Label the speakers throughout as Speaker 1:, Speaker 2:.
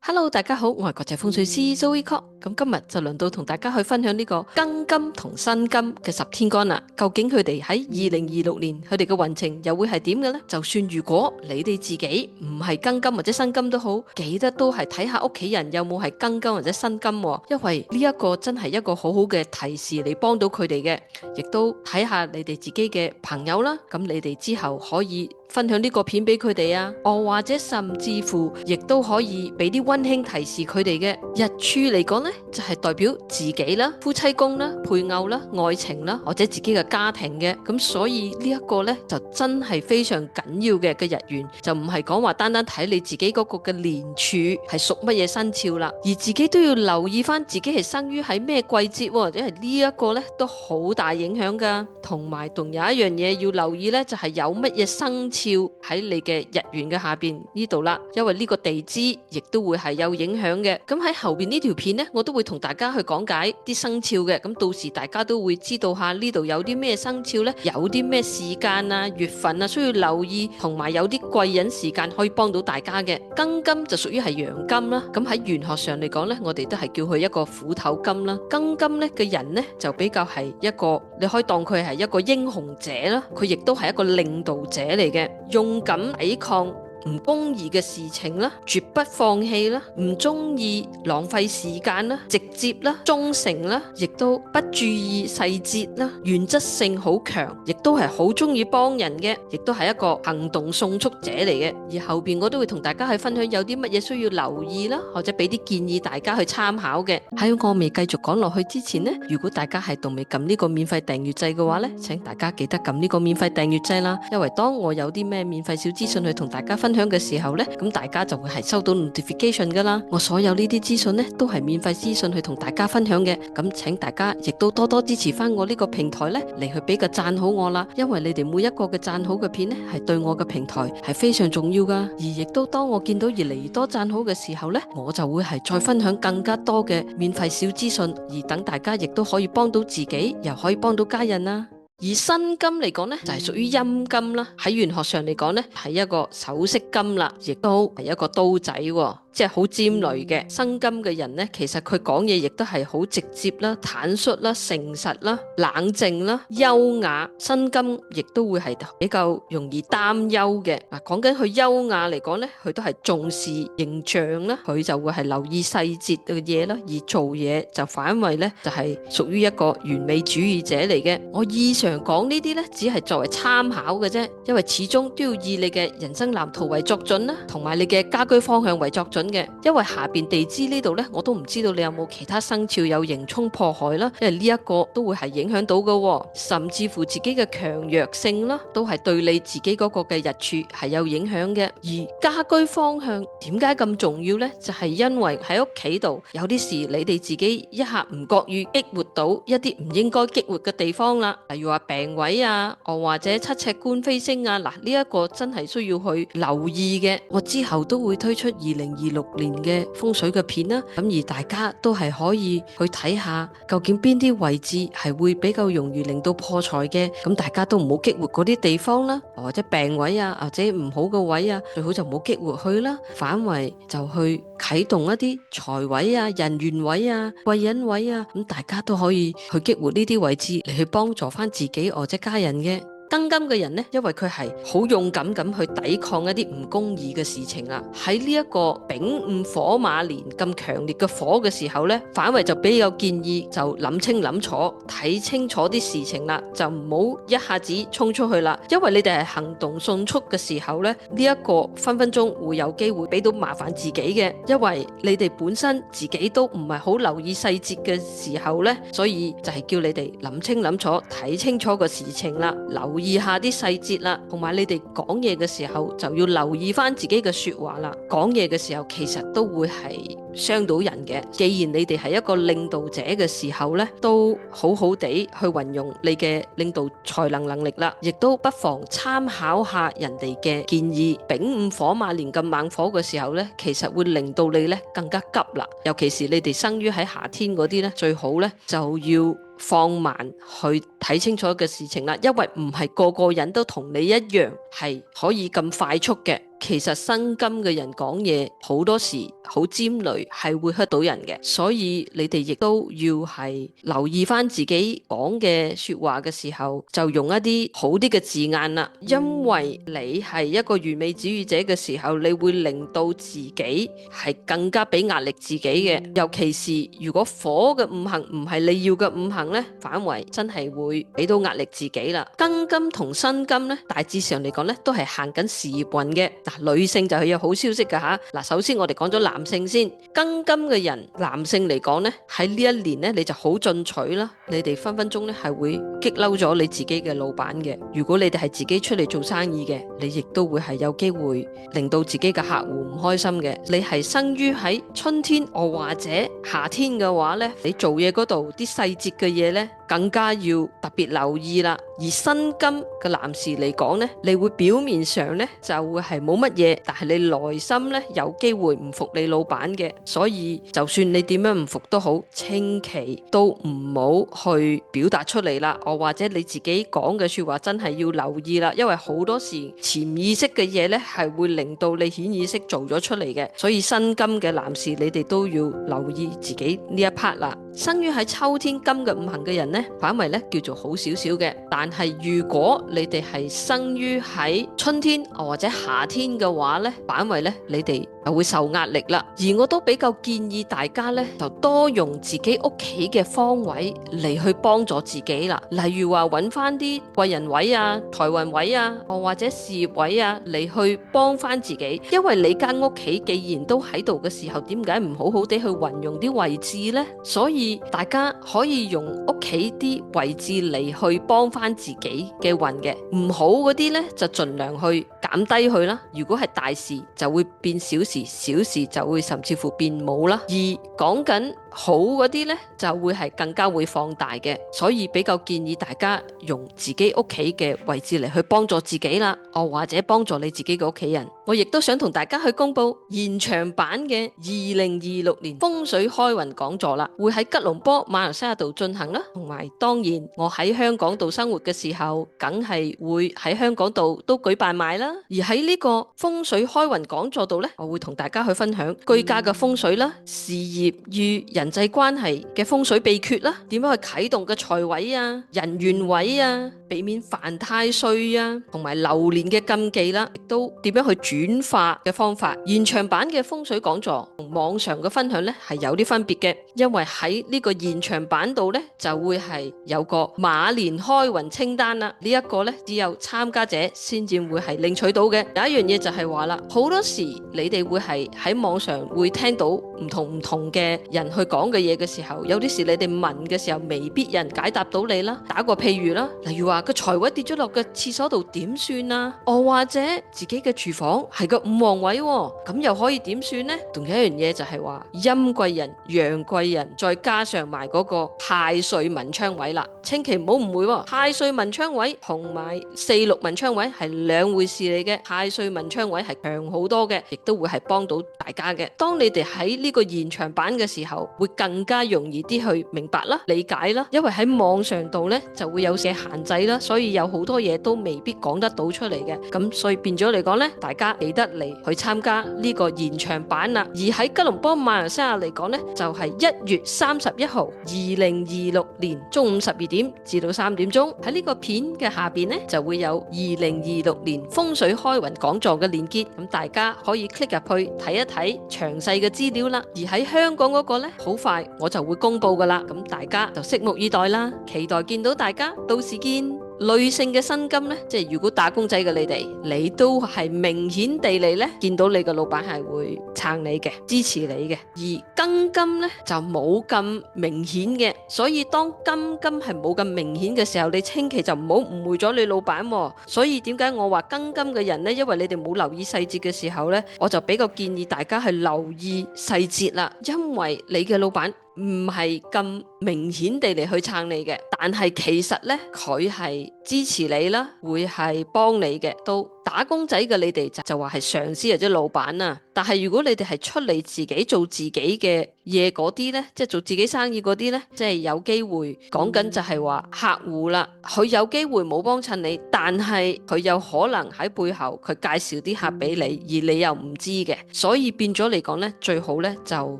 Speaker 1: Hello，大家好，我係國際風水師 Zoe Kok。咁今日就輪到同大家去分享呢個庚金同辛金嘅十天干啦。究竟佢哋喺2026年佢哋嘅運程又會係點嘅呢？就算如果你哋自己唔係庚金或者辛金都好，記得都係睇下屋企人有冇係庚金或者辛金喎，因為呢一個真係一個好好嘅提示嚟幫到佢哋嘅，亦都睇下你哋自己嘅朋友啦。咁你哋之後可以分享呢個片俾佢哋啊，或者甚至乎亦都可以俾啲溫馨提示佢哋嘅。日柱嚟講呢，就係代表自己啦、夫妻宮啦、配偶啦、愛情啦，或者自己嘅家庭嘅。咁所以呢一個呢，就真係非常緊要嘅日元，就唔係講話單單睇你自己嗰個嘅年柱係屬乜嘢生肖啦，而自己都要留意翻自己係生於喺咩季節，因為呢一個呢都好大影響噶。同埋仲有一樣嘢要留意呢，就係有乜嘢生肖喺你嘅日元嘅下邊呢度啦，因為呢個地支亦都會係有影響嘅。咁喺後邊呢條片呢，我都會同大家去講解啲生肖嘅，咁到時大家都會知道下呢度有啲咩生肖呢，有啲咩時間啊、月份啊需要留意，同埋有啲貴人時間可以幫到大家嘅。庚金就屬於係陽金啦，咁喺玄學上嚟講呢，我哋都係叫佢一個虎頭金啦。庚金呢嘅人呢，就比較係一個，你可以當佢係一個英雄者啦，佢亦都係一個領導者嚟嘅，勇敢抵抗唔公義嘅事情啦，絕不放棄啦，唔中意浪費時間啦，直接啦，忠誠啦，亦都不注意細節啦，原則性好強，亦都係好中意幫人嘅，亦都係一個行動送速者嚟嘅。而後邊我都會同大家去分享有啲乜嘢需要留意啦，或者俾啲建議大家去參考嘅。喺我未繼續講落去之前呢，如果大家係仲未撳呢個免費訂閱掣嘅話呢，請大家記得撳呢個免費訂閱掣啦，因為當我有啲咩免費小資訊去同大家分享嘅時候呢，咁大家就會係收到 notification 噶啦。我所有呢啲資訊呢，都係免費資訊去同大家分享嘅。咁請大家亦都多多支持翻我呢個平台呢，嚟去俾個讚好我啦。因為你哋每一個嘅讚好嘅片呢，係對我嘅平台係非常重要噶。而亦都當我見到越嚟越多讚好嘅時候呢，我就會係再分享更加多嘅免費小資訊，而等大家亦都可以幫到自己，又可以幫到家人啦。而辛金嚟講呢，就係屬於陰金啦。喺玄學上嚟講呢，係一個首飾金啦，亦都係一個刀仔喎。即係好尖銳嘅辛金嘅人呢，其實佢講嘢亦都係好直接啦、坦率啦、誠實啦、冷靜啦、優雅。辛金亦都會係比較容易擔憂嘅。嗱，講緊佢優雅嚟講呢，佢都係重視形象啦，佢就會係留意細節嘅嘢啦，而做嘢就反為呢，就係屬於一個完美主義者嚟嘅。我以上講呢啲呢，只係作為參考嘅啫，因為始終都要以你嘅人生藍圖為作準啦，同埋你嘅家居方向為作準嘅。因為下邊地支呢度呢，我都唔知道你有冇其他生肖有刑沖破害啦，因為呢一個都會係影響到嘅，甚至乎自己嘅強弱性啦，都係對你自己嗰個嘅日柱係有影響嘅。而家居方向點解咁重要呢？就係因為喺屋企度有啲事你哋自己一下唔覺意激活到一啲唔應該激活嘅地方啦，例如話病位啊，或者七赤官飛星啊，嗱，呢一個真係需要去留意嘅。我之後都會推出2026年嘅風水嘅片啦，咁而大家都係可以去睇下究竟邊啲位置係會比較容易令到破財嘅，咁大家都唔好激活嗰啲地方啦，或者病位啊，或者唔好嘅位啊，最好就唔好激活去啦，反為就去啟動一啲財位啊、人緣位啊、貴人位啊，咁大家都可以去激活呢啲位置嚟去幫助翻自己或者家人嘅。庚金嘅人呢，因為佢係好勇敢咁去抵抗一啲唔公義嘅事情啦。喺呢一個丙午火馬年咁強烈嘅火嘅時候呢，反為就比較建議就諗清諗楚，睇清楚啲事情啦，就唔好一下子衝出去啦。因為你哋係行動迅速嘅時候呢，呢一個分分鐘會有機會俾到麻煩自己嘅，因為你哋本身自己都唔係好留意細節嘅時候呢，所以就係叫你哋諗清諗楚，睇清楚個事情啦，留意下啲細節啦，同埋你哋講嘢嘅時候就要留意翻自己嘅說話啦。講嘢嘅時候其實都會係傷到人嘅。既然你哋係一個領導者嘅時候呢，都好好地去運用你嘅領導才能力啦，亦都不妨參考下人哋嘅建議。丙午火馬年咁猛火嘅時候呢，其實會令到你呢更加急啦。尤其是你哋生於喺夏天嗰啲呢，最好呢就要放慢去睇清楚嘅事情啦，因為唔係個個人都同你一樣係可以咁快速嘅。其實辛金嘅人講嘢好多時好尖銳，係會 hurt 到人嘅，所以你哋亦都要係留意翻自己講嘅說話嘅時候，就用一啲好啲嘅字眼啦。因為你係一個完美主義者嘅時候，你會令到自己係更加俾壓力自己嘅。尤其是如果火嘅五行唔係你要嘅五行呢，反為真係會俾到壓力自己啦。庚金同辛金呢，大致上嚟講呢，都係行緊事業運嘅。女性就係有好消息噶吓。首先我哋講咗男性先，庚金嘅人，男性嚟講呢，喺呢一年呢，你就好進取啦。你哋分分鐘呢係會激嬲咗你自己嘅老闆嘅。如果你哋係自己出嚟做生意嘅，你亦都會係有機會令到自己嘅客戶唔開心嘅。你係生於喺春天或者夏天嘅話呢，你做嘢嗰度啲細節嘅嘢呢，更加要特別留意啦。而辛金嘅男士嚟講呢，你會表面上呢就會係冇乜嘢，但係你內心呢有機會唔服你老闆嘅。所以就算你點樣唔服都好，千祈都唔好去表達出嚟啦。或者你自己講嘅說話真係要留意啦，因為好多時潛意識嘅嘢呢係會令到你顯意識做咗出嚟嘅。所以辛金嘅男士，你哋都要留意自己呢一 part 啦。生於喺秋天金嘅五行嘅人呢，反為呢叫做好少少嘅。但係如果你哋係生於喺春天或者夏天嘅話呢，反為呢你哋就會受壓力啦。而我都比較建議大家呢，就多用自己屋企嘅方位嚟去幫助自己啦。例如話揾翻啲貴人位啊、財運位啊，或者事業位啊嚟去幫翻自己。因為你間屋企既然都喺度嘅時候，點解唔好好地去運用啲位置呢？所以大家可以用屋企啲位置嚟去幫翻自己嘅運嘅，唔好嗰啲呢，就盡量去減低佢啦。如果係大事就會變小事，小事就會甚至乎變冇啦。而講緊好嗰啲呢，就會係更加會放大嘅。所以比較建議大家用自己屋企嘅位置嚟去幫助自己啦，或者幫助你自己嘅屋企人。我亦都想同大家去公布現場版嘅2026年風水開運講座啦，會喺吉隆坡馬來西亞度進行啦。同埋當然我喺香港度生活嘅時候，梗係會喺香港度都舉辦埋啦。而喺呢個風水開運講座度呢，我會同大家去分享居家嘅風水啦、事業與人際關係嘅風水秘訣啦，點樣去啟動嘅財位啊、人緣位啊、避免犯太歲啊，同埋流年嘅禁忌啦，亦都點樣去轉化嘅方法。現場版嘅風水講座同網上嘅分享呢係有啲分別嘅，因為喺呢個現場版度呢，就會係有個馬年開運清單啦。呢一個呢，只有參加者先至會係領取到嘅。有一樣嘢就係話啦，好多時你哋會係喺網上會聽到唔同嘅人去講嘅嘢嘅時候，有啲時你哋問嘅時候未必有人解答到你啦。打個譬如啦，例如話個財位跌咗落個廁所度點算啊？或者自己嘅廚房係個五黃位喎，咁又可以點算呢？仲有一樣嘢就係話陰貴人、陽貴人，再加上埋嗰個太歲文昌位啦。千祈唔好誤會喎，太歲文昌位同埋46文昌位係兩回事嚟嘅。太歲文昌位係強好多嘅，亦都會係幫到大家嘅。當你哋喺呢個現場版嘅時候，會更加容易啲去明白啦、理解啦。因為喺網上度呢就會有些限制啦，所以有好多嘢都未必講得到出嚟嘅。咁所以變咗嚟講呢，大家記得嚟去參加呢個現場版啦。而喺吉隆坡馬來西亞嚟講呢，就係1月31號2026年中午12點至到3點鐘。喺呢個片嘅下邊呢，就會有2026年風水開運講座嘅連結，咁大家可以 click 入去睇一睇詳細嘅資料啦。而喺香港嗰個呢，好快我就會公布噶啦，咁大家就拭目以待啦，期待見到大家，到時見。女性嘅辛金呢，即係如果打工仔嘅你哋，你都係明顯地嚟呢，見到你嘅老闆係會撐你嘅，支持你嘅。而庚金呢，就冇咁明顯嘅，所以當庚金係冇咁明顯嘅時候，你千祈就唔好誤會咗你老闆喎。所以點解我話庚金嘅人呢？因為你哋冇留意細節嘅時候呢，我就比較建議大家去留意細節啦，因為你嘅老闆唔係咁明顯地嚟去撐你嘅，但係其實呢，佢係支持你啦，會係幫你嘅，都打工仔嘅你哋就話係上司或者老闆啊，但係如果你哋係出嚟自己做自己嘅嘢嗰啲呢，即係做自己生意嗰啲呢，即係有機會講緊就係話客戶啦，佢有機會冇幫襯你，但係佢有可能喺背後佢介紹啲客俾你，而你又唔知嘅，所以變咗嚟講呢，最好呢就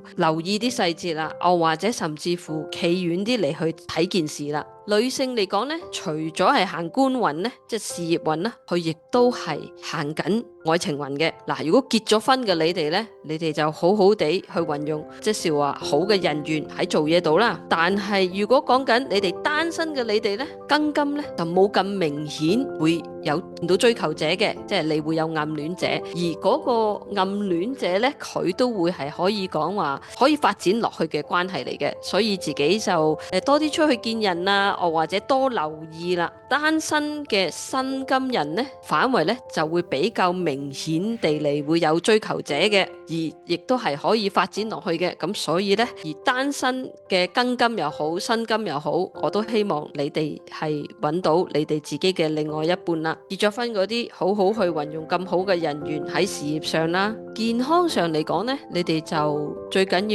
Speaker 1: 留意啲細節啦，或者甚至乎企遠啲嚟去睇件事啦。女性嚟講呢，除咗係行官運呢，即係事業運啦，佢亦都係行緊愛情運嘅。嗱，如果結咗婚嘅你哋呢，你哋就好好地去運用，即是話好嘅人緣喺做嘢度啦。但係如果講緊你哋單身嘅你哋呢，庚金呢就冇咁明顯會有到追求者嘅，即係你會有暗戀者，而嗰個暗戀者呢，佢都會係可以講話可以發展落去嘅關係嚟嘅，所以自己就多啲出去見人啊。或者多留意啦，單身嘅辛金人呢，反為呢就會比較明顯地嚟會有追求者嘅，而亦都係可以發展落去嘅。咁所以呢，而單身嘅庚金又好，辛金又好，我都希望你哋係揾到你哋自己嘅另外一半啦。結咗婚嗰啲，好好去運用咁好嘅人緣喺事業上啦。健康上嚟講呢，你哋就最緊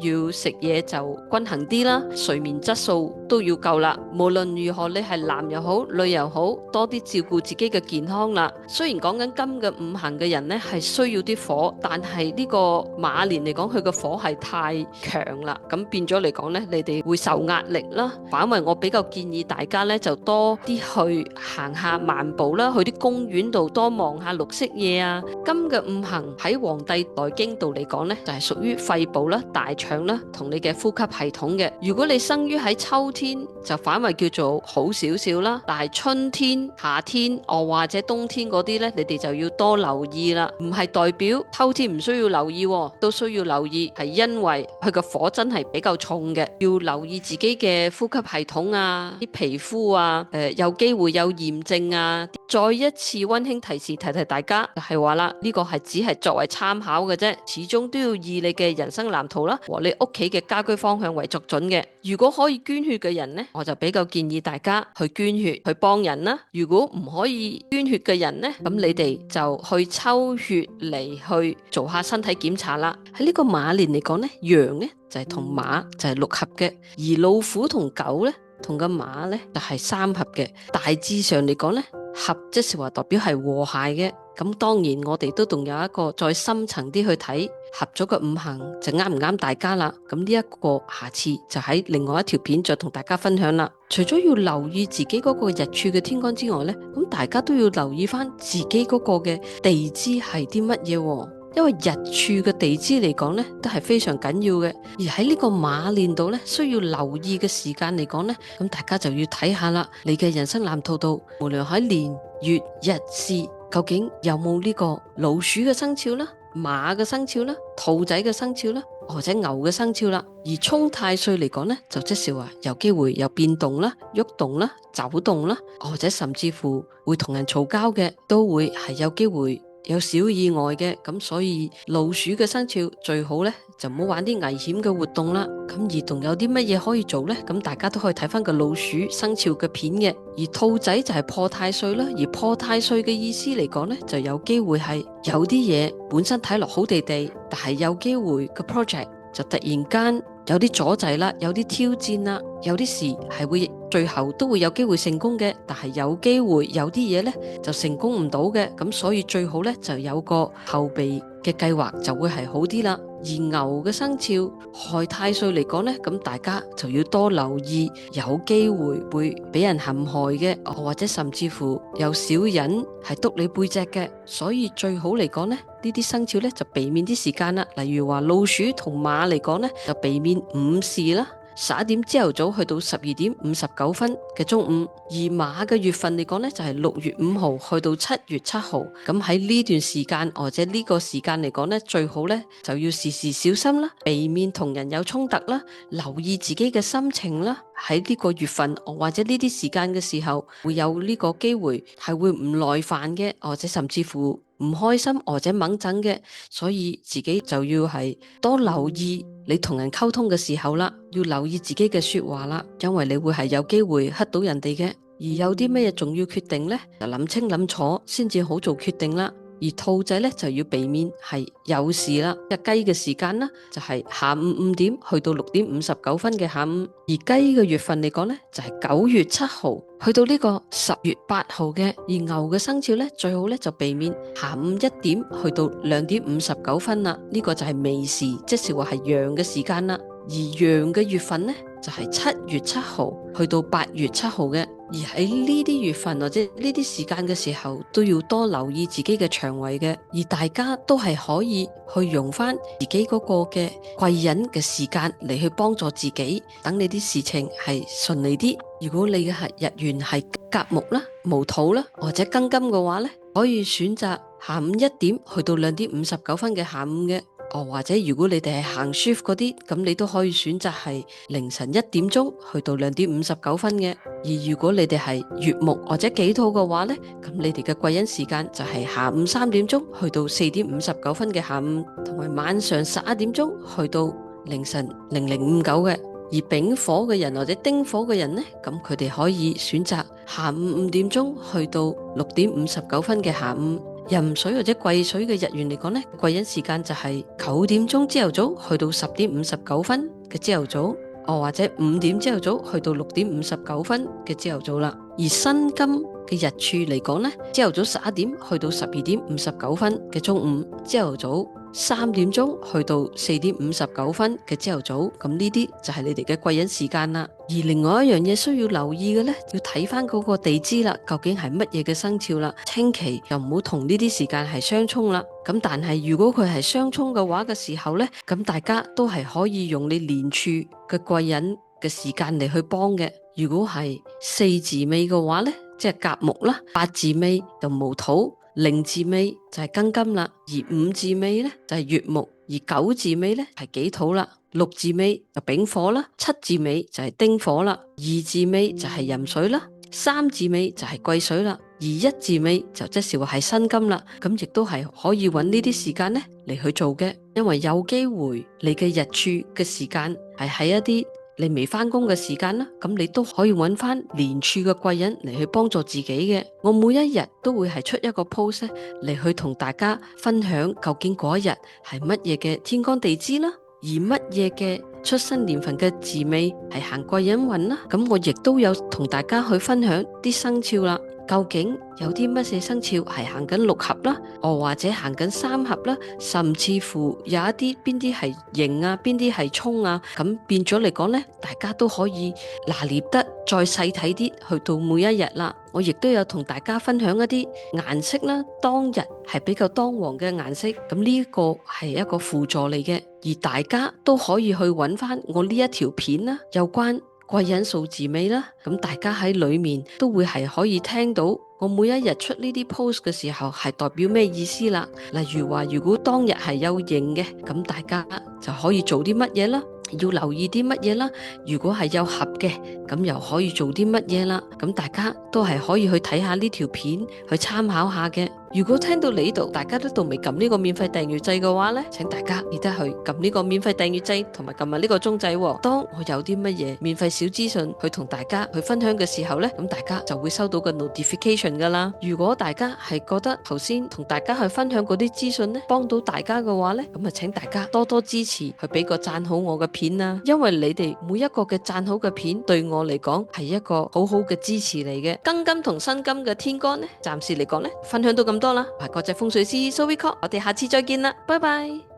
Speaker 1: 要食嘢就均衡啲啦，睡眠質素都要夠啦。無論如何，你係男又好，女又好，多啲照顧自己嘅健康啦。雖然講緊金嘅五行嘅人呢係需要啲火，但係呢個馬年嚟講，佢個火係太強啦，咁變咗嚟講呢，你哋會受壓力啦。反為我比較建議大家呢，就多啲去行下慢步啦，去啲公園度多望下綠色嘢啊。金嘅五行喺《黃帝內經》度嚟講呢，就係屬於肺部啦、大腸啦同你嘅呼吸系統嘅。如果你生於喺秋天，就反為叫做好少少啦，但係春天、夏天或者冬天嗰啲呢，你哋就要多留意啦。唔係代表秋天唔需要留意，都需要留意，係因為佢個火真係比較重嘅，要留意自己嘅呼吸系統啊、啲皮膚啊，有機會有炎症啊。再一次溫馨提示提大家，就係話啦，呢個係只係作為參考嘅啫，始終都要以你嘅人生藍圖啦和你屋企嘅家居方向為作準嘅。如果可以捐血嘅人呢，我就比較建議大家去捐血去幫人啦。如果唔可以捐血嘅人呢，咁你哋就去抽血嚟去做下身體檢查啦。喺呢個馬年嚟講呢，羊呢就係同馬就係六合嘅，而老虎同狗呢同個馬呢就係三合嘅。大致上嚟講呢，合即是話代表係和諧嘅。咁當然我哋都仲有一個再深層啲去睇合咗個五行就啱唔啱大家啦。咁呢一個下次就喺另外一條片再同大家分享啦。除咗要留意自己嗰個日柱嘅天干之外呢，咁大家都要留意翻自己嗰個嘅地支係啲乜嘢，因為日柱嘅地支嚟講呢都係非常緊要嘅。而喺呢個馬年度呢，需要留意嘅時間嚟講呢，咁大家就要睇下啦，你嘅人生藍圖度，無論喺年月日時，究竟有冇呢個老鼠嘅生肖啦、馬嘅生肖啦、兔仔嘅生肖啦，或者牛嘅生肖啦。而沖太歲嚟講呢，就即是話有機會有變動啦、喐動啦、走動啦，或者甚至乎會同人嘈交嘅，都會係有機會有小意外嘅。咁所以老鼠嘅生肖最好呢，就唔好玩啲危險嘅活動啦。咁而仲有啲乜嘢可以做呢？咁大家都可以睇翻個老鼠生肖嘅片嘅。而兔仔就係破太歲啦，而破太歲嘅意思嚟講呢，就有機會係有啲嘢本身睇落好地地，但係有機會個 project 就突然間有啲阻滯啦，有啲挑戰啦，有啲事係會最後都會有機會成功嘅，但係有機會有啲嘢呢就成功唔到嘅。咁所以最好呢，就有個後備嘅計劃就會係好啲啦。而牛嘅生肖害太歲嚟講呢，咁大家就要多留意，有機會會俾人陷害嘅，或者甚至乎有小人係督你背脊嘅。所以最好嚟講呢，呢啲生肖呢就避免啲時間啦。例如話老鼠同馬嚟講呢，就避免午時啦，11點朝頭早去到12點59分嘅中午。而馬嘅月份嚟講呢，就係6月5號去到7月7號。咁喺呢段時間或者呢個時間嚟講呢，最好呢就要時時小心啦，避免同人有衝突啦，留意自己嘅心情啦。喺呢個月份或者呢啲時間嘅時候，會有呢個機會係會唔耐煩嘅，或者甚至乎唔開心或者掹憎嘅。所以自己就要係多留意你同人溝通嘅時候啦，要留意自己嘅說話啦，因為你會係有機會黑到人哋嘅。而有啲咩重要決定呢，就諗清諗楚先至好做決定啦。而兔仔呢，就要避免係酉時啦，隻雞嘅時間啦就係下午5點去到6點59分嘅下午。而雞嘅月份嚟講呢，就係9月7號去到呢個10月8號嘅。而牛嘅生肖呢，最好呢就避免下午1點去到2點59分啦，呢個就係未時，即是話係陽嘅時間啦。而陽嘅月份呢，就係7月7號去到8月7號嘅。而喺呢啲月份或者呢啲時間嘅時候，都要多留意自己嘅腸胃嘅。而大家都係可以去用翻自己嗰個嘅貴人嘅時間嚟去幫助自己，等你啲事情係順利啲。如果你嘅日元係甲木啦、戊土啦或者庚金嘅話呢，可以選擇下午1點去到2點59分嘅下午嘅。或者如果你哋係行 shift 嗰啲，咁你都可以選擇係凌晨1點鐘去到2點59分嘅。而如果你哋係月木或者己土嘅話呢，咁你哋嘅貴人時間就係下午3點鐘去到4點59分嘅下午，同埋晚上11點鐘去到凌晨0059嘅。而丙火嘅人或者丁火嘅人呢，咁佢哋可以選擇下午5點鐘去到6點59分嘅下午。壬水或者癸水嘅日元嚟講呢，貴人時間就係9點鐘朝頭早去到10點59分嘅朝頭早，或者5點朝頭早去到6點59分嘅朝頭早啦。而辛金嘅日柱嚟講呢，朝頭早11點去到12點59分嘅中午，朝頭早3點鐘去到4點59分嘅朝頭早，咁呢啲就係你哋嘅貴人時間啦。而另外一樣嘢需要留意嘅呢，要睇翻嗰個地支啦，究竟係乜嘢嘅生肖啦，千祈又唔好同呢啲時間係相沖啦。咁但係如果佢係相沖嘅話嘅時候呢，咁大家都係可以用你年柱嘅貴人嘅時間嚟去幫嘅。如果係4字尾嘅話呢，即係甲木啦；8字尾就戊土；0字尾就係庚金啦；而5字尾呢，就係月木；而9字尾呢，係己土啦；6字尾就丙火啦；7字尾就係丁火啦；2字尾就係壬水啦；3字尾就係癸水啦；而1字尾就即是話係辛金啦。咁亦都係可以揾呢啲時間呢嚟去做嘅，因為有機會你嘅日柱嘅時間係喺一啲你未返工嘅時間啦，咁你都可以揾翻年柱嘅貴人嚟去幫助自己嘅。我每一日都會係出一個 post 嚟去同大家分享究竟嗰一日係乜嘢嘅天干地支啦，而乜嘢嘅出生年份嘅字尾係行貴人運啦。咁我亦都有同大家去分享啲生肖啦，究竟有啲乜嘢生肖係行緊6合啦，或者行緊3合啦，甚至乎有一啲邊啲係刑啊，邊啲係沖啊，咁變咗嚟講呢，大家都可以拿捏得再細睇啲，去到每一日啦。我亦都有同大家分享一啲顏色啦，當日係比較當旺嘅顏色，咁呢個係一個輔助嚟嘅，而大家都可以去揾翻我呢一條片啦，有關貴人數字尾啦，咁大家喺裏面都會係可以聽到我每一日出呢啲 post 嘅時候係代表咩意思啦。例如話如果當日係有刑嘅，咁大家就可以做啲乜嘢啦，要留意啲乜嘢啦。如果係有合嘅，咁又可以做啲乜嘢啦。咁大家都係可以去睇下呢條片去參考下嘅。如果聽到呢度大家都仲未撳呢個免費訂閱掣嘅話呢，請大家記得去撳呢個免費訂閱掣，同埋撳埋呢個鐘仔。當我有啲乜嘢免費小資訊去同大家去分享嘅時候呢，咁大家就會收到個 notification 噶啦。如果大家係覺得頭先同大家去分享嗰啲資訊呢，幫到大家嘅話呢，咁啊請大家多多支持，去俾個讚好我嘅片啦。因為你哋每一個嘅讚好嘅片對我嚟講係一個好好嘅支持嚟嘅。庚金同辛金嘅天干呢，暫時嚟講呢，分享到咁多啦。係國際風水師 Zoe Kok，我哋下次再見啦，拜拜。